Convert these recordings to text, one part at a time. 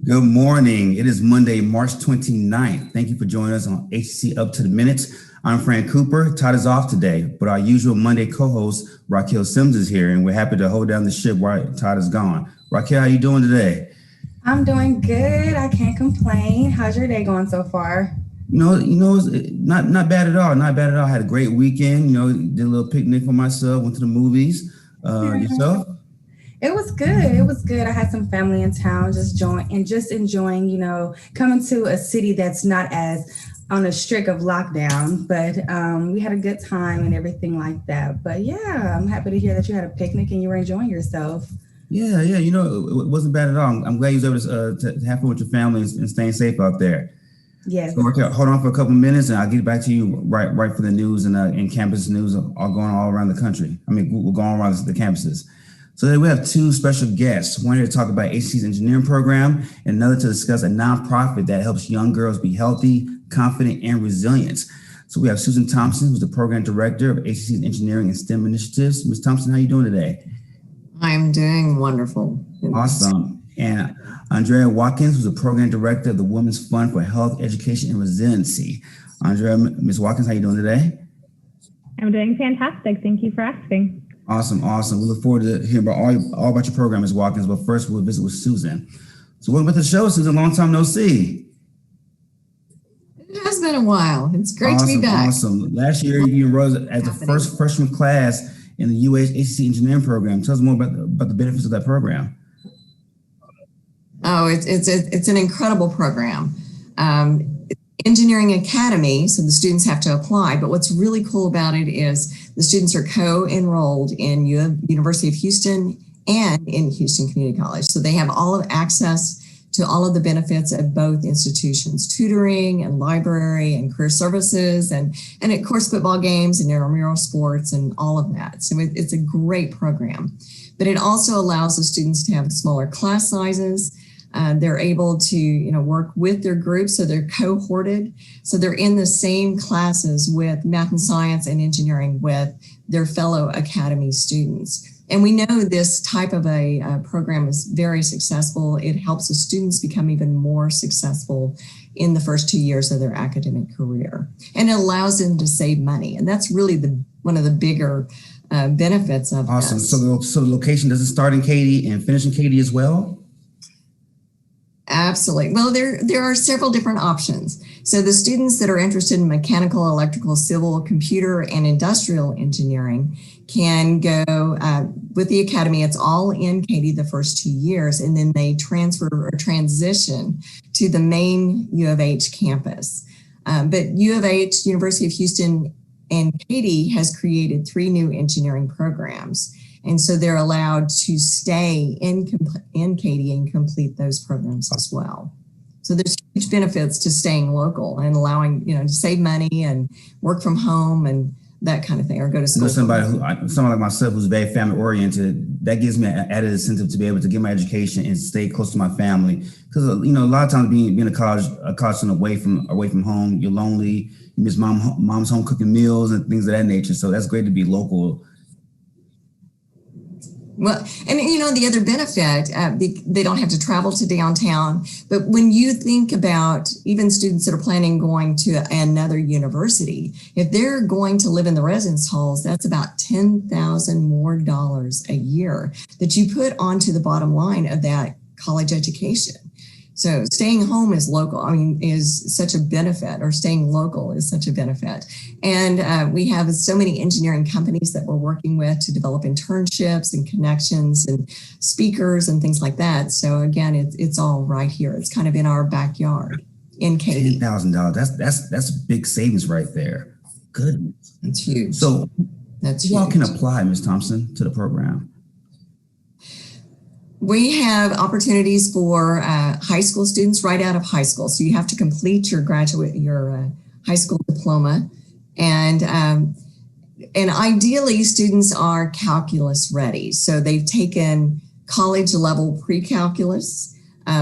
Good morning. It is Monday, March 29th. Thank you for joining us on HCC Up to the Minutes. I'm Fran Cooper. Todd is off today, but our usual Monday co-host, Raquel Sims, is here, and we're happy to hold down the ship while Todd is gone. Raquel, how you doing today? I'm doing good. I can't complain. How's your day going so far? Not bad at all. Not bad at all. I had a great weekend. Did a little picnic for myself. Went to the movies. Yourself? It was good. It was good. I had some family in town, just enjoying, coming to a city that's not as on a strict of lockdown, but we had a good time and everything like that. But yeah, I'm happy to hear that you had a picnic and you were enjoying yourself. Yeah. It wasn't bad at all. I'm glad you was able to have fun with your family and staying safe out there. Yes. So, Raquel, hold on for a couple of minutes, and I'll get back to you right for the news and campus news all going all around the country. I mean, we're going around the campuses. So today we have two special guests. One here to talk about HCC's engineering program, and another to discuss a nonprofit that helps young girls be healthy, confident, and resilient. So we have Susan Thompson, who's the program director of HCC's engineering and STEM initiatives. Ms. Thompson, how are you doing today? I'm doing wonderful. Awesome. And Andrea Watkins, who's the program director of the Women's Fund for Health, Education, and Residency. Andrea, Ms. Watkins, how are you doing today? I'm doing fantastic. Thank you for asking. Awesome. We look forward to hearing about all about your program, Ms. Watkins. But first, we'll visit with Susan. So welcome to the show, Susan. Long time no see. It has been a while. It's great to be back. Awesome. Last year, you rose as the first freshman class in the UH HCC Engineering program. Tell us more about the benefits of that program. Oh, it's an incredible program. Engineering Academy, so the students have to apply, but what's really cool about it is the students are co-enrolled in University of Houston and in Houston Community College. So they have all of access to all of the benefits of both institutions, tutoring and library and career services and of course football games and intramural sports and all of that. So it's a great program, but it also allows the students to have smaller class sizes. They're able to, work with their groups, so they're cohorted. So they're in the same classes with math and science and engineering with their fellow academy students. And we know this type of a program is very successful. It helps the students become even more successful in the first 2 years of their academic career. And it allows them to save money. And that's really one of the bigger benefits of Awesome. this. So the location, does it start in Katy and finish in Katy as well? Absolutely. Well, there are several different options. So the students that are interested in mechanical, electrical, civil, computer, and industrial engineering can go with the academy. It's all in Katy the first 2 years, and then they transfer or transition to the main U of H campus. But U of H, University of Houston, and Katy has created 3 new engineering programs. And so they're allowed to stay in Katy and complete those programs as well. So there's huge benefits to staying local and allowing, to save money and work from home and that kind of thing, or go to school. Someone like myself who's very family oriented, that gives me an added incentive to be able to get my education and stay close to my family. Because a lot of times being a college student away from home, you're lonely. You miss mom's home cooking meals and things of that nature. So that's great to be local. Well, and the other benefit, they don't have to travel to downtown. But when you think about even students that are planning going to another university, if they're going to live in the residence halls, that's about $10,000 more a year that you put onto the bottom line of that college education. So staying home is such a benefit, or staying local is such a benefit. And we have so many engineering companies that we're working with to develop internships and connections and speakers and things like that. So again, it's all right here. It's kind of in our backyard in Katy. $10,000. That's big savings right there. Goodness. It's huge. So that's who all can apply, Ms. Thompson, to the program? We have opportunities for high school students right out of high school. So you have to complete your high school diploma. And ideally, students are calculus ready. So they've taken college level pre-calculus.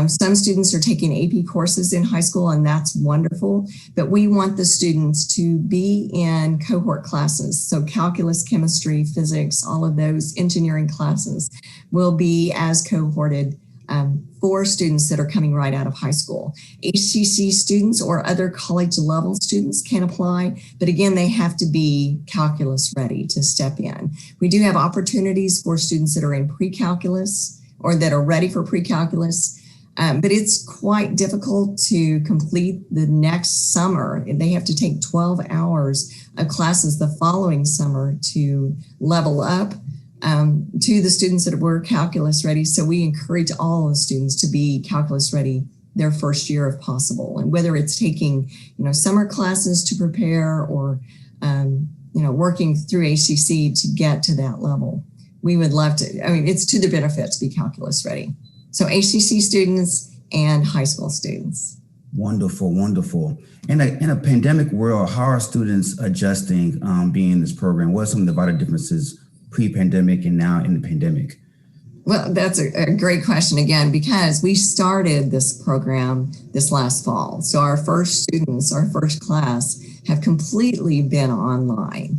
Some students are taking AP courses in high school, and that's wonderful. But we want the students to be in cohort classes. So calculus, chemistry, physics, all of those engineering classes will be as cohorted for students that are coming right out of high school. HCC students or other college level students can apply, but again, they have to be calculus ready to step in. We do have opportunities for students that are in pre-calculus or that are ready for pre-calculus, but it's quite difficult to complete the next summer. They have to take 12 hours of classes the following summer to level up to the students that were calculus ready. So we encourage all the students to be calculus ready their first year if possible. And whether it's taking, summer classes to prepare or, working through HCC to get to that level, we would love to, it's to their benefit to be calculus ready. So HCC students and high school students. Wonderful, wonderful. In a pandemic world, how are students adjusting being in this program? What are some of the vital differences pre-pandemic and now in the pandemic? Well, that's a great question again, because we started this program this last fall. So our first students, our first class have completely been online.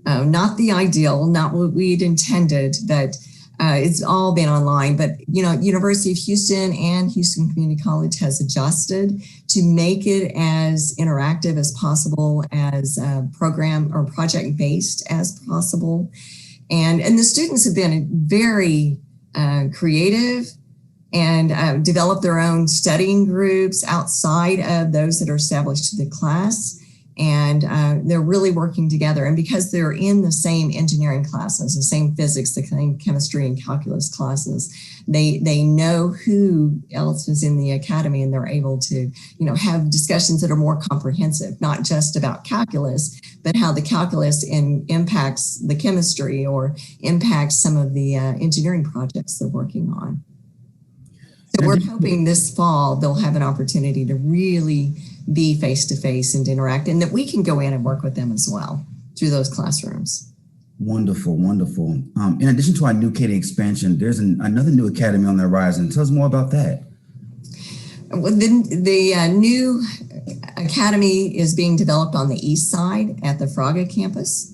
Not the ideal, not what we'd intended, but it's all been online. But, University of Houston and Houston Community College has adjusted to make it as interactive as possible, as program or project-based as possible. And the students have been very creative and developed their own studying groups outside of those that are established to the class. And they're really working together. And because they're in the same engineering classes, the same physics, the same chemistry and calculus classes, they know who else is in the academy, and they're able to, have discussions that are more comprehensive, not just about calculus, but how the calculus impacts the chemistry or impacts some of the engineering projects they're working on. So we're hoping this fall they'll have an opportunity to really be face-to-face and interact, and that we can go in and work with them as well through those classrooms. Wonderful, wonderful. In addition to our new Katy expansion, there's another new academy on the horizon. Tell us more about that. Well, the new academy is being developed on the east side at the Fraga campus.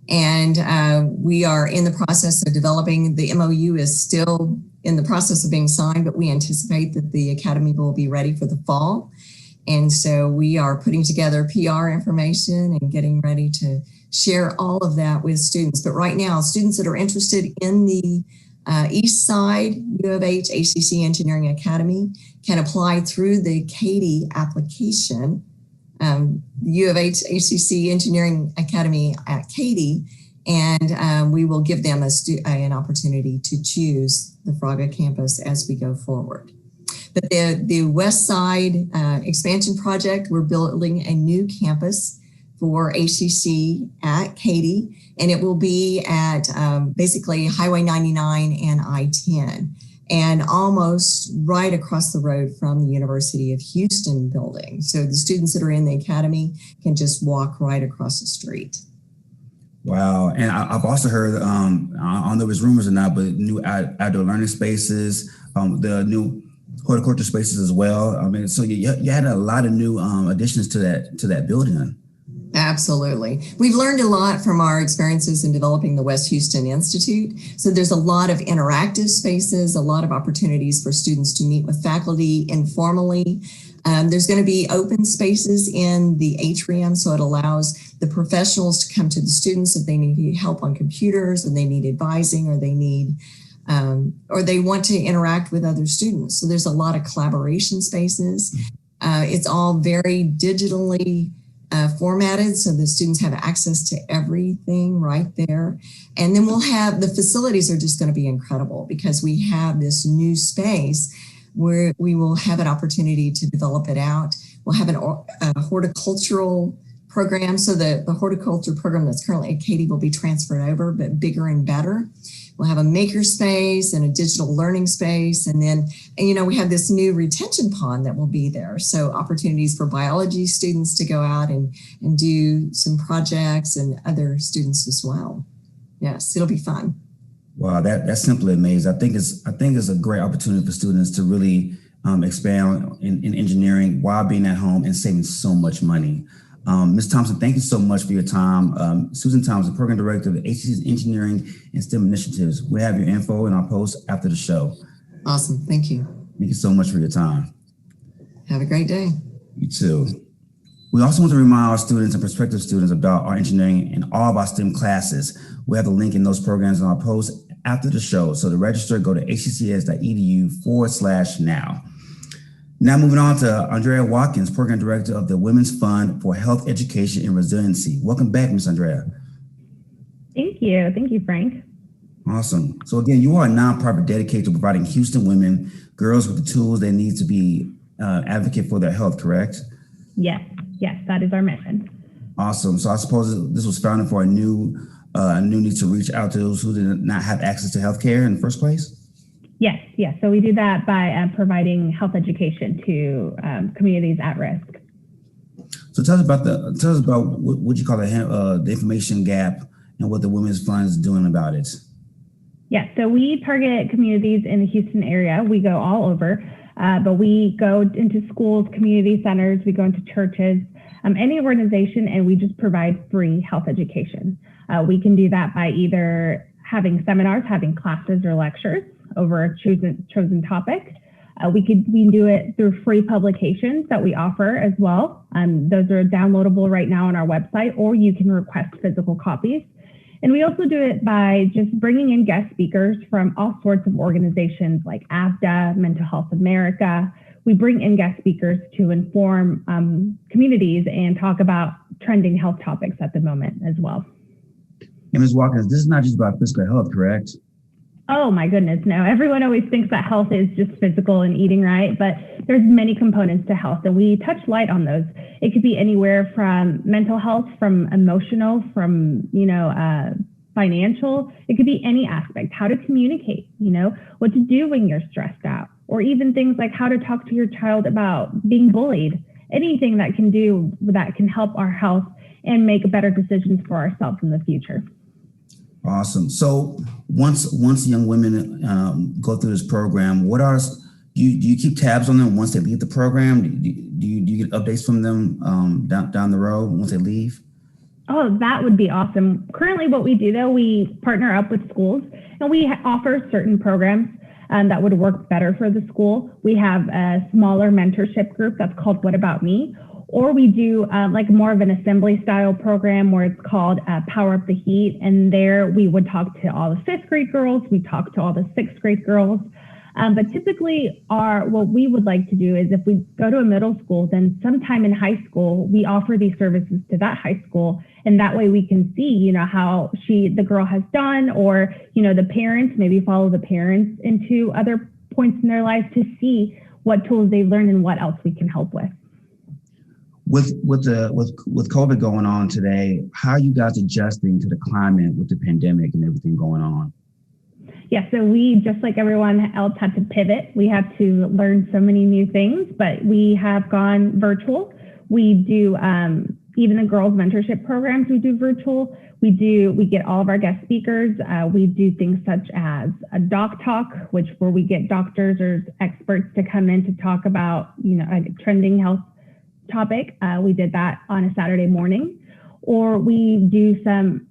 And we are in the process of developing. The MOU is still in the process of being signed, but we anticipate that the academy will be ready for the fall. And so we are putting together PR information and getting ready to share all of that with students. But right now, students that are interested in the east side U of H HCC Engineering Academy can apply through the Katy application. U of H HCC Engineering Academy at Katy, and we will give them an opportunity to choose the Fraga campus as we go forward. But the West Side expansion project, we're building a new campus for HCC at Katy, and it will be at basically Highway 99 and I-10, and almost right across the road from the University of Houston building. So the students that are in the academy can just walk right across the street. Wow. And I've also heard, I don't know if it's rumors or not, but new outdoor learning spaces, the new horticulture spaces as well. So you had a lot of new additions to that building. Absolutely. We've learned a lot from our experiences in developing the West Houston Institute. So there's a lot of interactive spaces, a lot of opportunities for students to meet with faculty informally. There's going to be open spaces in the atrium, so it allows the professionals to come to the students if they need help on computers, or they need advising, or they need or they want to interact with other students. So there's a lot of collaboration spaces. It's all very digitally formatted, so the students have access to everything right there. And then we'll have, the facilities are just going to be incredible, because we have this new space where we will have an opportunity to develop it out. We'll have a horticultural program. So the horticulture program that's currently at Katy will be transferred over, but bigger and better. We'll have a maker space and a digital learning space. And then, we have this new retention pond that will be there. So opportunities for biology students to go out and do some projects, and other students as well. Yes, it'll be fun. Wow, that's simply amazing. I think it's a great opportunity for students to really expand in engineering while being at home and saving so much money. Ms. Thompson, thank you so much for your time. Susan Thompson, Program Director of the HCC's Engineering and STEM Initiatives. We have your info in our post after the show. Awesome. Thank you. Thank you so much for your time. Have a great day. You too. We also want to remind our students and prospective students about our engineering and all of our STEM classes. We have the link in those programs on our post after the show. So to register, go to hccs.edu/now. Now moving on to Andrea Watkins, Program Director of the Women's Fund for Health Education and Resiliency. Welcome back, Ms. Andrea. Thank you. Thank you, Frank. Awesome. So again, you are a nonprofit dedicated to providing Houston women, girls with the tools they need to be advocate for their health, correct? Yes, that is our mission. Awesome. So I suppose this was founded for a new need to reach out to those who did not have access to healthcare in the first place? Yes. So we do that by providing health education to communities at risk. So tell us about what you call the information gap and what the Women's Fund is doing about it. Yeah, so we target communities in the Houston area. We go all over, but we go into schools, community centers, we go into churches, any organization, and we just provide free health education. We can do that by either having seminars, having classes or lectures over a chosen topic. We can do it through free publications that we offer as well. Those are downloadable right now on our website, or you can request physical copies. And we also do it by just bringing in guest speakers from all sorts of organizations like AVDA, Mental Health America. We bring in guest speakers to inform communities and talk about trending health topics at the moment as well. And Ms. Watkins, this is not just about physical health, correct? Oh my goodness, no. Everyone always thinks that health is just physical and eating right, but there's many components to health, and we touch light on those. It could be anywhere from mental health, from emotional, from financial. It could be any aspect. How to communicate, what to do when you're stressed out, or even things like how to talk to your child about being bullied. Anything that can help our health and make better decisions for ourselves in the future. Awesome. So once young women go through this program, do you keep tabs on them once they leave the program? Do you get updates from them down the road once they leave? Oh, that would be awesome. Currently, what we do though, we partner up with schools and we offer certain programs that would work better for the school. We have a smaller mentorship group that's called What About Me? Or we do like more of an assembly style program where it's called Power Up the Heat. And there we would talk to all the 5th grade girls, we talk to all the 6th grade girls. But typically what we would like to do is if we go to a middle school, then sometime in high school, we offer these services to that high school. And that way we can see, how the girl has done, or, the parents, maybe follow the parents into other points in their life to see what tools they've learned and what else we can help with. With COVID going on today, how are you guys adjusting to the climate with the pandemic and everything going on? Yeah, so we, just like everyone else, had to pivot. We had to learn so many new things, but we have gone virtual. We do, even the girls' mentorship programs, we do virtual. We get all of our guest speakers. We do things such as a doc talk, where we get doctors or experts to come in to talk about, a trending health topic. We did that on a Saturday morning, or we do some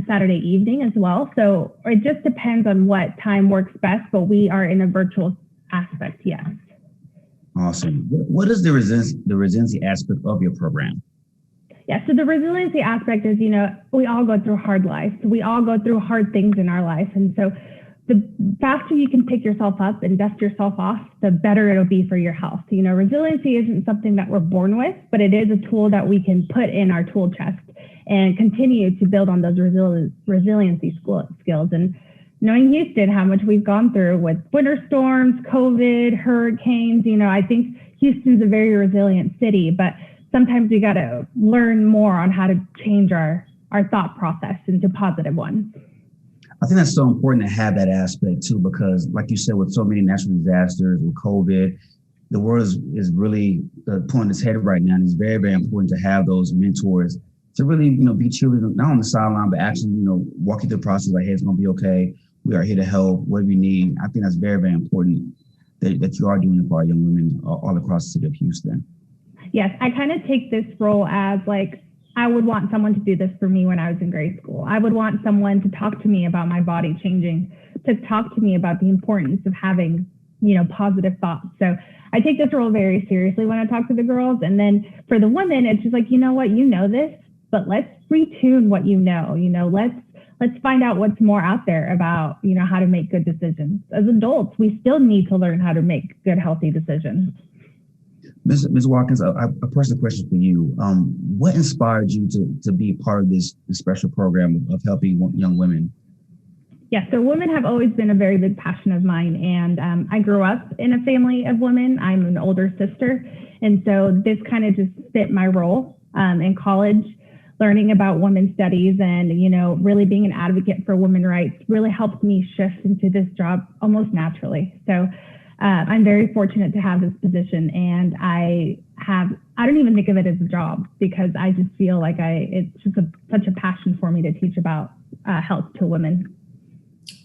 Saturday evening as well. So it just depends on what time works best, but we are in a virtual aspect, yes. Awesome. What is the resiliency aspect of your program? Yeah, so the resiliency aspect is, we all go through hard lives. We all go through hard things in our life. And so the faster you can pick yourself up and dust yourself off, the better it'll be for your health. Resiliency isn't something that we're born with, but it is a tool that we can put in our tool chest and continue to build on those resiliency skills. And knowing Houston, how much we've gone through with winter storms, COVID, hurricanes, I think Houston's a very resilient city, but sometimes we got to learn more on how to change our thought process into positive ones. I think that's so important to have that aspect too, because like you said, with so many natural disasters, with COVID, the world is really pulling its head right now. And it's very, very important to have those mentors to really, be cheerleaders, not on the sideline, but actually, walk you through the process like, hey, it's going to be okay. We are here to help, whatever you need. I think that's very, very important that you are doing it for our young women all across the city of Houston. Yes, I kind of take this role as like, I would want someone to do this for me when I was in grade school. I would want someone to talk to me about my body changing, to talk to me about the importance of having positive thoughts. So I take this role very seriously when I talk to the girls. And then for the women, it's just like, you know what, this, but let's retune what let's find out what's more out there about, how to make good decisions. As adults, we still need to learn how to make good, healthy decisions. Ms. Watkins, a personal question for you. What inspired you to be a part of this special program of helping young women? Yeah, so women have always been a very big passion of mine. And I grew up in a family of women. I'm an older sister. And so this kind of just fit my role in college, learning about women's studies and, really being an advocate for women's rights really helped me shift into this job almost naturally. So I'm very fortunate to have this position, and I don't even think of it as a job because I just feel like it's just such a passion for me to teach about health to women.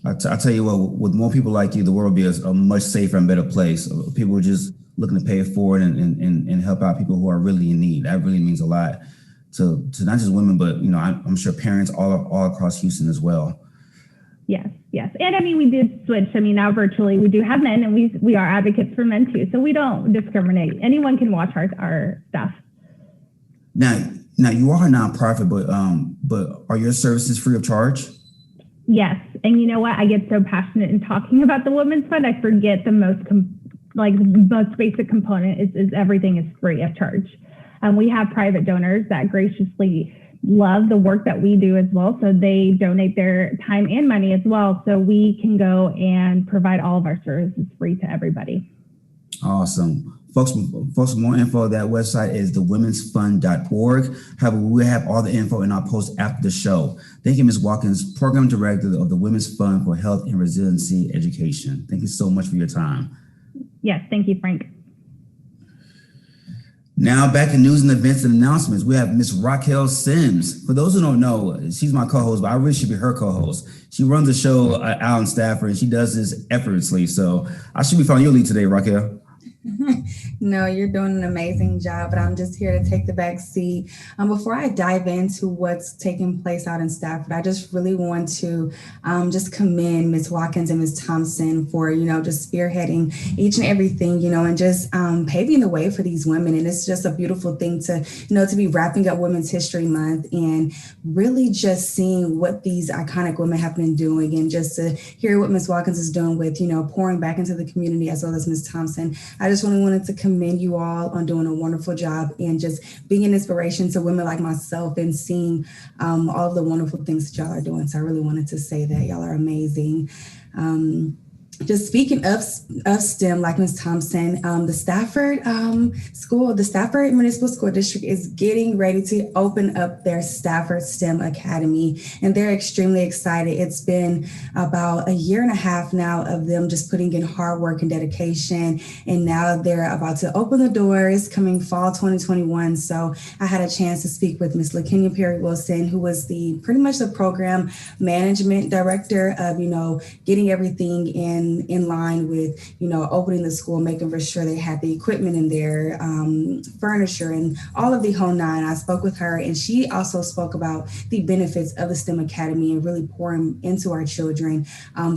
I tell you what, with more people like you, the world will be a much safer and better place. People are just looking to pay it forward and help out people who are really in need. That really means a lot to not just women, but I'm sure parents all across Houston as well. Yes. And we did switch. Now virtually we do have men, and we are advocates for men too. So we don't discriminate. Anyone can watch our stuff. Now you are a nonprofit, but are your services free of charge? Yes. And you know what? I get so passionate in talking about the Women's Fund, I forget the most basic component is everything is free of charge. We have private donors that graciously love the work that we do as well. So they donate their time and money as well. So we can go and provide all of our services free to everybody. Awesome. Folks, for more info, that website is thewomensfund.org. However, we have all the info in our post after the show. Thank you, Ms. Watkins, Program Director of the Women's Fund for Health and Resiliency Education. Thank you so much for your time. Yes, thank you, Frank. Now back in news and events and announcements, we have Miss Raquel Sims. For those who don't know, she's my co-host, but I really should be her co-host. She runs the show out in Stafford, and she does this effortlessly. So I should be following your lead today, Raquel. No, you're doing an amazing job, but I'm just here to take the back seat. Before I dive into what's taking place out in Stafford, I just really want to just commend Ms. Watkins and Ms. Thompson for, just spearheading each and everything, and just paving the way for these women. And it's just a beautiful thing to, to be wrapping up Women's History Month and really just seeing what these iconic women have been doing, and just to hear what Ms. Watkins is doing with, pouring back into the community, as well as Ms. Thompson. I just really wanted to commend you all on doing a wonderful job and just being an inspiration to women like myself and seeing all of the wonderful things that y'all are doing. So I really wanted to say that y'all are amazing. Just speaking of STEM, like Ms. Thompson, the Stafford Municipal School District is getting ready to open up their Stafford STEM Academy, and they're extremely excited. It's been about a year and a half now of them just putting in hard work and dedication, and now they're about to open the doors coming fall 2021. So I had a chance to speak with Ms. LaKenya Perry Wilson, who was pretty much the program management director of, getting everything in line with, opening the school, making for sure they had the equipment in there, furniture, and all of the whole nine. I spoke with her, and she also spoke about the benefits of the STEM Academy and really pouring into our children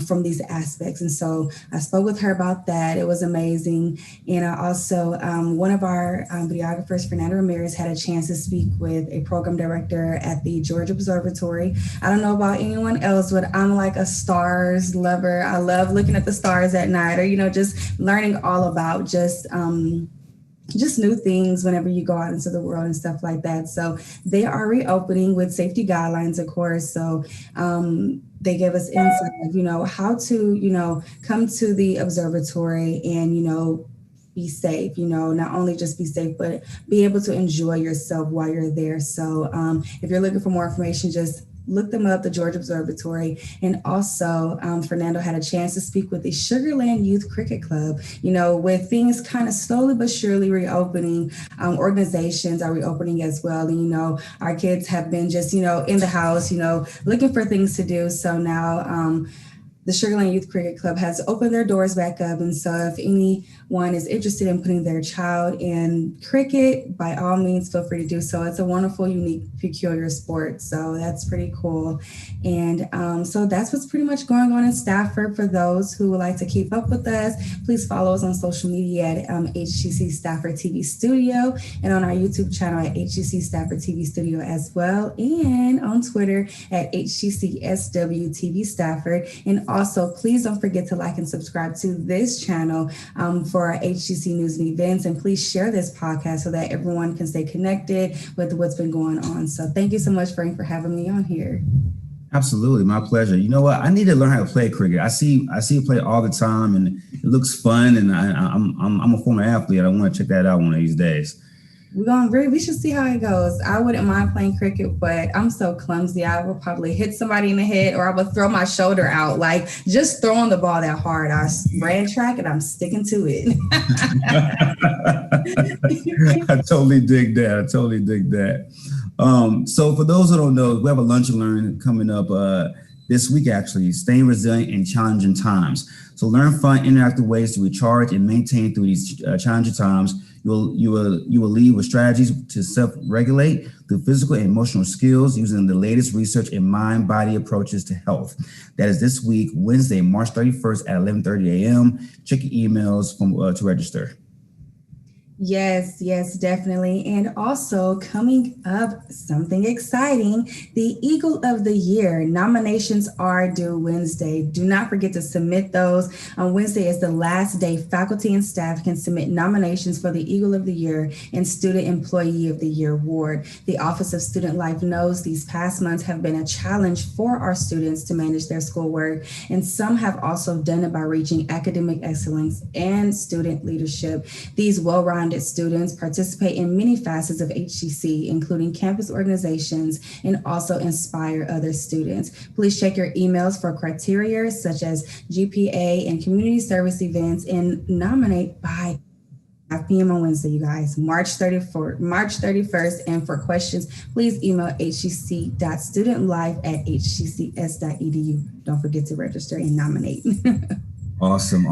from these aspects. And so I spoke with her about that. It was amazing. And I also, one of our videographers, Fernando Ramirez, had a chance to speak with a program director at the Georgia Observatory. I don't know about anyone else, but I'm like a stars lover. I love looking at the stars at night, or just learning all about just new things whenever you go out into the world and stuff like that. So they are reopening with safety guidelines, of course. So they give us insight of how to come to the observatory and be safe, not only just be safe, but be able to enjoy yourself while you're there. So if you're looking for more information, just look them up, the Georgia Observatory. And also, Fernando had a chance to speak with the Sugarland Youth Cricket Club. With things kind of slowly but surely reopening, organizations are reopening as well. And, our kids have been just, in the house, looking for things to do. So now, the Sugarland Youth Cricket Club has opened their doors back up. And so if any anyone is interested in putting their child in cricket, by all means, feel free to do so. It's a wonderful, unique, peculiar sport. So that's pretty cool. And so that's what's pretty much going on in Stafford. For those who would like to keep up with us, please follow us on social media at HCC Stafford TV Studio, and on our YouTube channel at HCC Stafford TV Studio as well, and on Twitter at HCCSW TV Stafford. And also, please don't forget to like and subscribe to this channel for our HCC news and events, and please share this podcast so that everyone can stay connected with what's been going on. So thank you so much, Frank, for having me on here. Absolutely, my pleasure. You know what? I need to learn how to play cricket. I see you play all the time, and it looks fun. And I'm a former athlete. I want to check that out one of these days. We should see how it goes. I wouldn't mind playing cricket, but I'm so clumsy. I will probably hit somebody in the head, or I will throw my shoulder out. Like, just throwing the ball that hard. I ran track and I'm sticking to it. I totally dig that. So for those who don't know, we have a lunch and learn coming up this week, actually, staying resilient in challenging times. So learn fun, interactive ways to recharge and maintain through these challenging times. You will lead with strategies to self-regulate through physical and emotional skills using the latest research in mind-body approaches to health. That is this week, Wednesday, March 31st at 11:30 a.m. Check your emails to register. Yes, definitely. And also coming up, something exciting, the Eagle of the Year. Nominations are due Wednesday. Do not forget to submit those. On Wednesday is the last day faculty and staff can submit nominations for the Eagle of the Year and Student Employee of the Year award. The Office of Student Life knows these past months have been a challenge for our students to manage their schoolwork, and some have also done it by reaching academic excellence and student leadership. These well-rounded students participate in many facets of HCC, including campus organizations, and also inspire other students. Please check your emails for criteria such as GPA and community service events, and nominate by 5 p.m. on Wednesday, you guys, March 31st. And for questions, please email hcc.studentlife@hccs.edu. Don't forget to register and nominate. Awesome.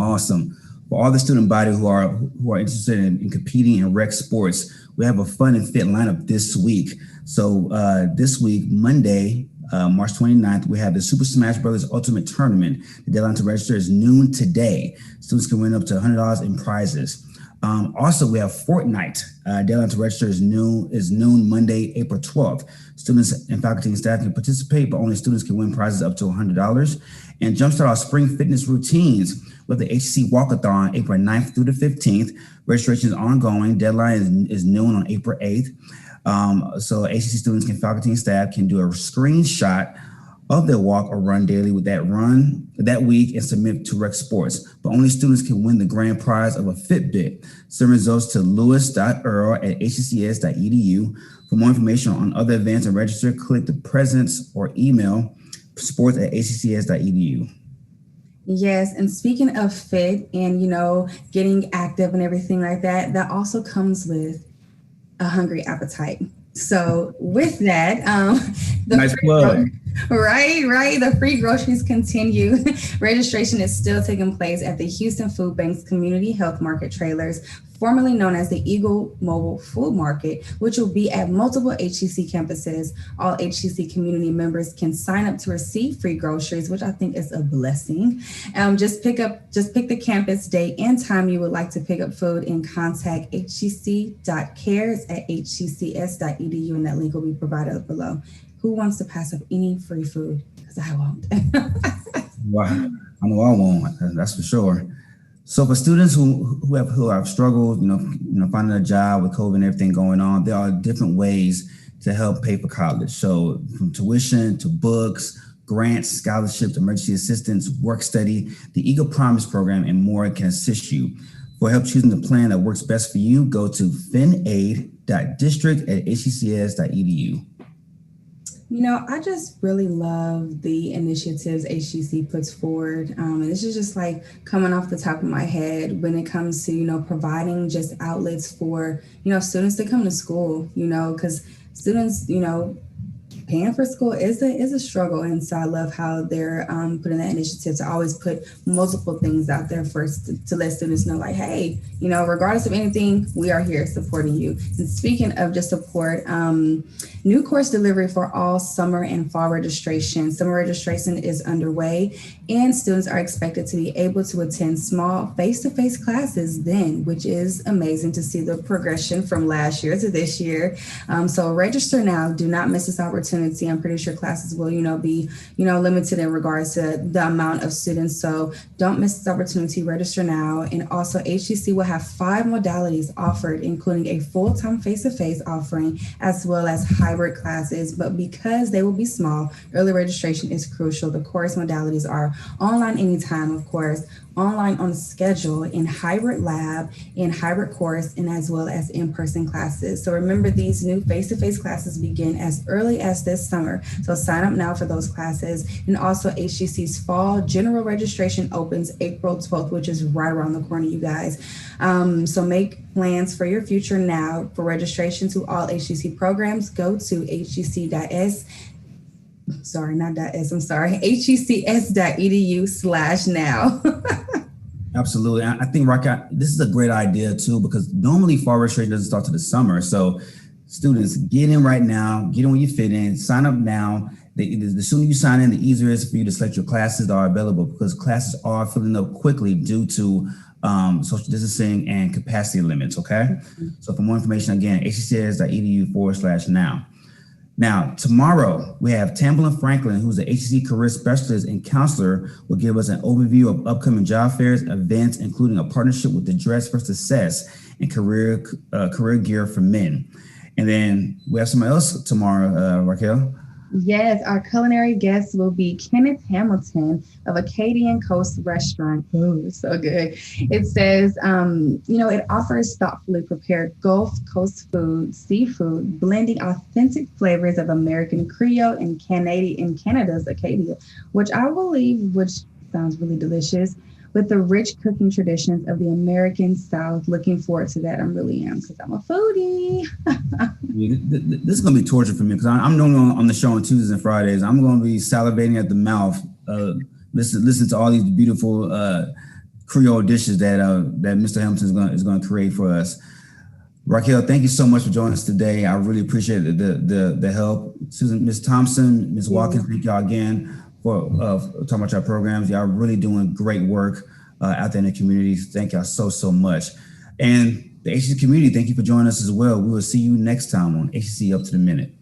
For all the student body who are interested in competing in rec sports, we have a fun and fit lineup this week. So this week, Monday, March 29th, we have the Super Smash Brothers Ultimate Tournament. The deadline to register is noon today. Students can win up to $100 in prizes. Also, we have Fortnite. Deadline to register is noon Monday, April 12th. Students and faculty and staff can participate, but only students can win prizes up to $100. And jumpstart our spring fitness routines with the HCC Walkathon, April 9th through the 15th. Registration is ongoing. Deadline is noon on April 8th. So HCC students and faculty and staff can do a screenshot of their walk or run daily with that week and submit to Rec Sports. But only students can win the grand prize of a Fitbit. Send results to lewis.earl@hccs.edu. For more information on other events and register, click the presence or email sports@hccs.edu. Yes, and speaking of fit and, getting active and everything like that, that also comes with a hungry appetite. So with that, nice plug. Right. The free groceries continue. Registration is still taking place at the Houston Food Bank's Community Health Market trailers, formerly known as the Eagle Mobile Food Market, which will be at multiple HCC campuses. All HCC community members can sign up to receive free groceries, which I think is a blessing. Just pick the campus date and time you would like to pick up food, and contact hcc.cares@hccs.edu, and that link will be provided below. Who wants to pass up any free food? Because I won't. Wow, I know I won't. That's for sure. So for students who have struggled, finding a job with COVID and everything going on, there are different ways to help pay for college. So from tuition to books, grants, scholarships, emergency assistance, work study, the Eagle Promise program, and more can assist you. For help choosing the plan that works best for you, go to finaid.district@hccs.edu. I just really love the initiatives HCC puts forward. And this is just like coming off the top of my head when it comes to, providing just outlets for, students to come to school, because students, paying for school is a struggle. And so I love how they're putting that initiative to always put multiple things out there first to let students know, like, hey, you know, regardless of anything, we are here supporting you. And speaking of just support, new course delivery for all summer and fall registration. Summer registration is underway, and students are expected to be able to attend small face-to-face classes then, which is amazing to see the progression from last year to this year. So register now. Do not miss this opportunity. I'm pretty sure classes will, be, limited in regards to the amount of students. So don't miss this opportunity. Register now. And also HCC will have 5 modalities offered, including a full-time face-to-face offering, as well as hybrid classes. But because they will be small, early registration is crucial. The course modalities are online anytime, of course, online on schedule, in hybrid lab, in hybrid course, and as well as in-person classes. So remember, these new face-to-face classes begin as early as this summer. So sign up now for those classes. And also HCC's fall general registration opens April 12th, which is right around the corner, you guys. So make plans for your future now. For registration to all HCC programs, go to hccs.edu/now. Absolutely. I think, Rocky, this is a great idea too, because normally fall registration doesn't start to the summer. So students, get in right now, get in when you fit in, sign up now. The sooner you sign in, the easier it is for you to select your classes that are available, because classes are filling up quickly due to social distancing and capacity limits, okay? Mm-hmm. So for more information, again, hccs.edu/now. Now, tomorrow, we have Tamblin Franklin, who's the HCC Career Specialist and Counselor, will give us an overview of upcoming job fairs, events, including a partnership with the Dress for Success and career gear for men. And then we have somebody else tomorrow, Raquel. Yes, our culinary guest will be Kenneth Hamilton of Acadian Coast Restaurant. Ooh, so good. It says, it offers thoughtfully prepared Gulf Coast food, seafood, blending authentic flavors of American Creole and Canada's Acadia, which sounds really delicious, with the rich cooking traditions of the American South. Looking forward to that. I really am, because I'm a foodie. This is going to be torture for me, because I'm normally on the show on Tuesdays and Fridays. I'm going to be salivating at the mouth, listen to all these beautiful Creole dishes that Mr. Hamilton is going to create for us. Raquel, thank you so much for joining us today. I really appreciate the help. Susan, Ms. Thompson, Ms. Watkins, thank y'all again for talking about your programs. Y'all really doing great work out there in the community. Thank y'all so much. And the HCC community, thank you for joining us as well. We will see you next time on HCC Up to the Minute.